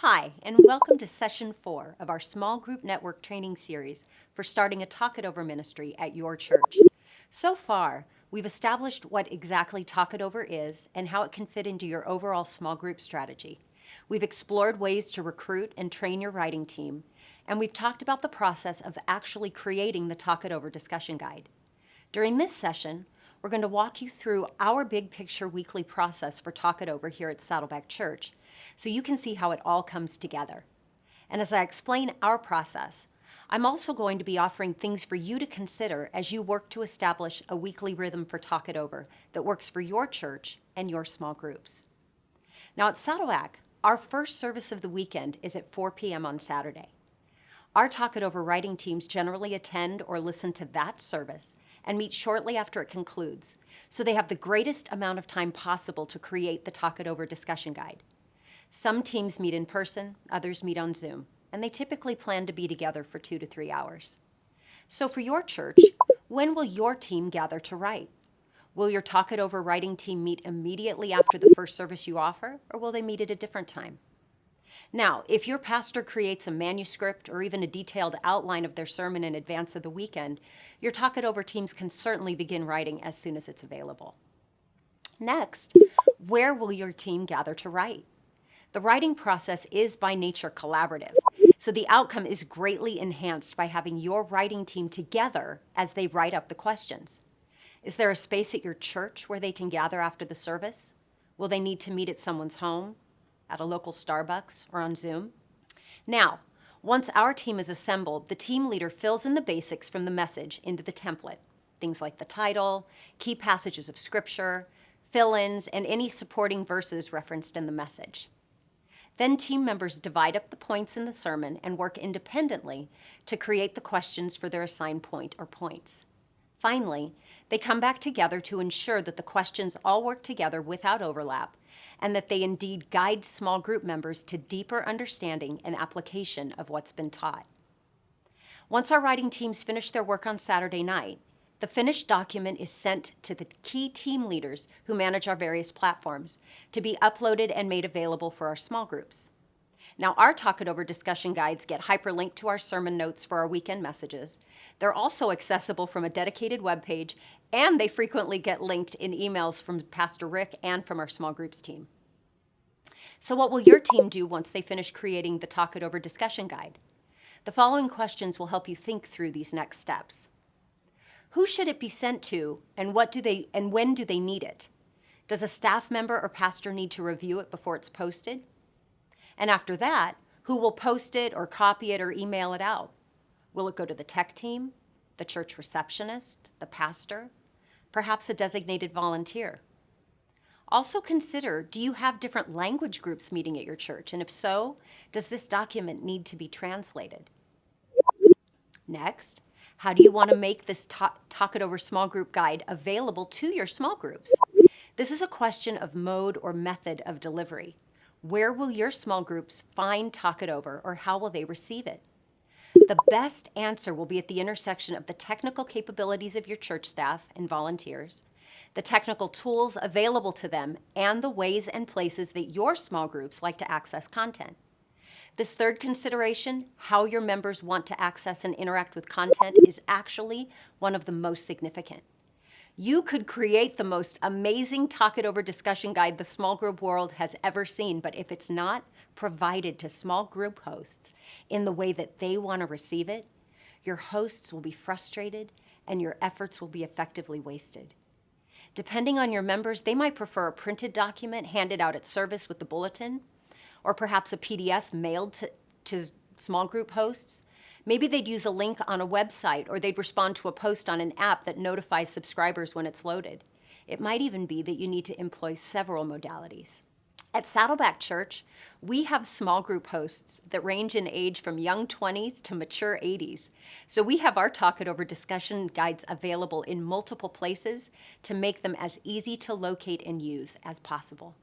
Hi, and welcome to Session 4 of our Small Group Network training series for starting a Talk It Over ministry at your church. So far, we've established what exactly Talk It Over is and how it can fit into your overall small group strategy. We've explored ways to recruit and train your writing team, and we've talked about the process of actually creating the Talk It Over discussion guide. During this session, we're going to walk you through our big picture weekly process for Talk It Over here at Saddleback Church so you can see how it all comes together. And as I explain our process, I'm also going to be offering things for you to consider as you work to establish a weekly rhythm for Talk It Over that works for your church and your small groups. Now at Saddleback, our first service of the weekend is at 4 p.m. on Saturday. Our Talk It Over writing teams generally attend or listen to that service and meet shortly after it concludes, so they have the greatest amount of time possible to create the Talk It Over discussion guide. Some teams meet in person, others meet on Zoom, and they typically plan to be together for 2 to 3 hours. So for your church, when will your team gather to write? Will your Talk It Over writing team meet immediately after the first service you offer, or will they meet at a different time? Now, if your pastor creates a manuscript or even a detailed outline of their sermon in advance of the weekend, your Talk It Over teams can certainly begin writing as soon as it's available. Next, where will your team gather to write? The writing process is by nature collaborative, so the outcome is greatly enhanced by having your writing team together as they write up the questions. Is there a space at your church where they can gather after the service? Will they need to meet at someone's home, at a local Starbucks, or on Zoom? Now, once our team is assembled, the team leader fills in the basics from the message into the template. Things like the title, key passages of scripture, fill-ins, and any supporting verses referenced in the message. Then team members divide up the points in the sermon and work independently to create the questions for their assigned point or points. Finally, they come back together to ensure that the questions all work together without overlap and that they indeed guide small group members to deeper understanding and application of what's been taught. Once our writing teams finish their work on Saturday night, the finished document is sent to the key team leaders who manage our various platforms to be uploaded and made available for our small groups. Now, our Talk It Over discussion guides get hyperlinked to our sermon notes for our weekend messages. They're also accessible from a dedicated webpage, and they frequently get linked in emails from Pastor Rick and from our small groups team. So what will your team do once they finish creating the Talk It Over discussion guide? The following questions will help you think through these next steps. Who should it be sent to, and when do they need it? Does a staff member or pastor need to review it before it's posted? And after that, who will post it or copy it or email it out? Will it go to the tech team, the church receptionist, the pastor, perhaps a designated volunteer? Also consider, do you have different language groups meeting at your church? And if so, does this document need to be translated? Next, how do you want to make this Talk It Over small group guide available to your small groups? This is a question of mode or method of delivery. Where will your small groups find Talk It Over, or how will they receive it? The best answer will be at the intersection of the technical capabilities of your church staff and volunteers, the technical tools available to them, and the ways and places that your small groups like to access content. This third consideration, how your members want to access and interact with content, is actually one of the most significant. You could create the most amazing Talk It Over discussion guide the small group world has ever seen, but if it's not provided to small group hosts in the way that they want to receive it, your hosts will be frustrated and your efforts will be effectively wasted. Depending on your members, they might prefer a printed document handed out at service with the bulletin, or perhaps a PDF mailed to small group hosts. Maybe they'd use a link on a website, or they'd respond to a post on an app that notifies subscribers when it's loaded. It might even be that you need to employ several modalities. At Saddleback Church, we have small group hosts that range in age from young 20s to mature 80s. So we have our Talk It Over discussion guides available in multiple places to make them as easy to locate and use as possible.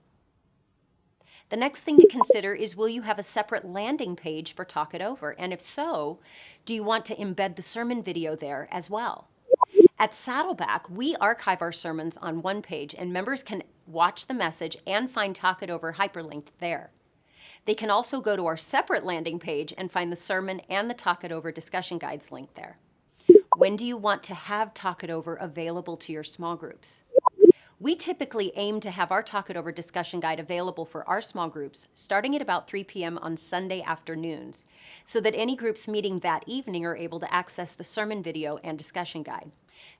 The next thing to consider is, will you have a separate landing page for Talk It Over? And if so, do you want to embed the sermon video there as well? At Saddleback, we archive our sermons on one page, and members can watch the message and find Talk It Over hyperlinked there. They can also go to our separate landing page and find the sermon and the Talk It Over discussion guides linked there. When do you want to have Talk It Over available to your small groups? We typically aim to have our Talk It Over discussion guide available for our small groups starting at about 3 p.m. on Sunday afternoons, so that any groups meeting that evening are able to access the sermon video and discussion guide.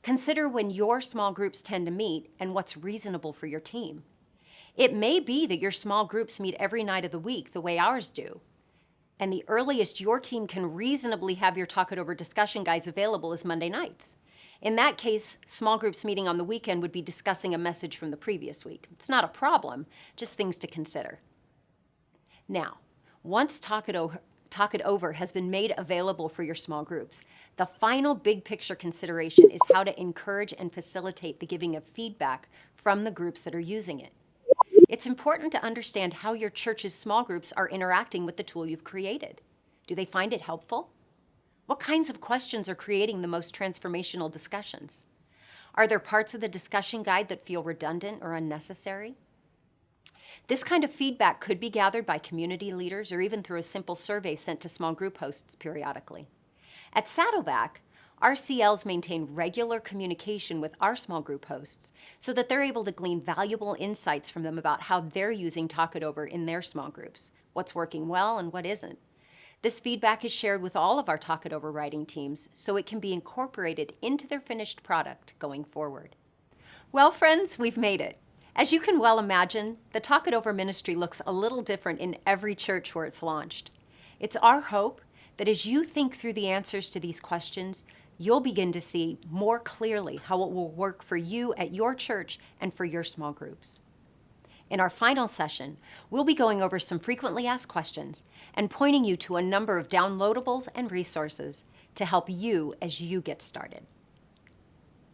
Consider when your small groups tend to meet and what's reasonable for your team. It may be that your small groups meet every night of the week the way ours do, and the earliest your team can reasonably have your Talk It Over discussion guides available is Monday nights. In that case, small groups meeting on the weekend would be discussing a message from the previous week. It's not a problem, just things to consider. Now, once Talk It Over has been made available for your small groups, the final big picture consideration is how to encourage and facilitate the giving of feedback from the groups that are using it. It's important to understand how your church's small groups are interacting with the tool you've created. Do they find it helpful? What kinds of questions are creating the most transformational discussions? Are there parts of the discussion guide that feel redundant or unnecessary? This kind of feedback could be gathered by community leaders or even through a simple survey sent to small group hosts periodically. At Saddleback, our CLs maintain regular communication with our small group hosts so that they're able to glean valuable insights from them about how they're using Talk It Over in their small groups, what's working well and what isn't. This feedback is shared with all of our Talk It Over writing teams so it can be incorporated into their finished product going forward. Well, friends, we've made it. As you can well imagine, the Talk It Over ministry looks a little different in every church where it's launched. It's our hope that as you think through the answers to these questions, you'll begin to see more clearly how it will work for you at your church and for your small groups. In our final session, we'll be going over some frequently asked questions and pointing you to a number of downloadables and resources to help you as you get started.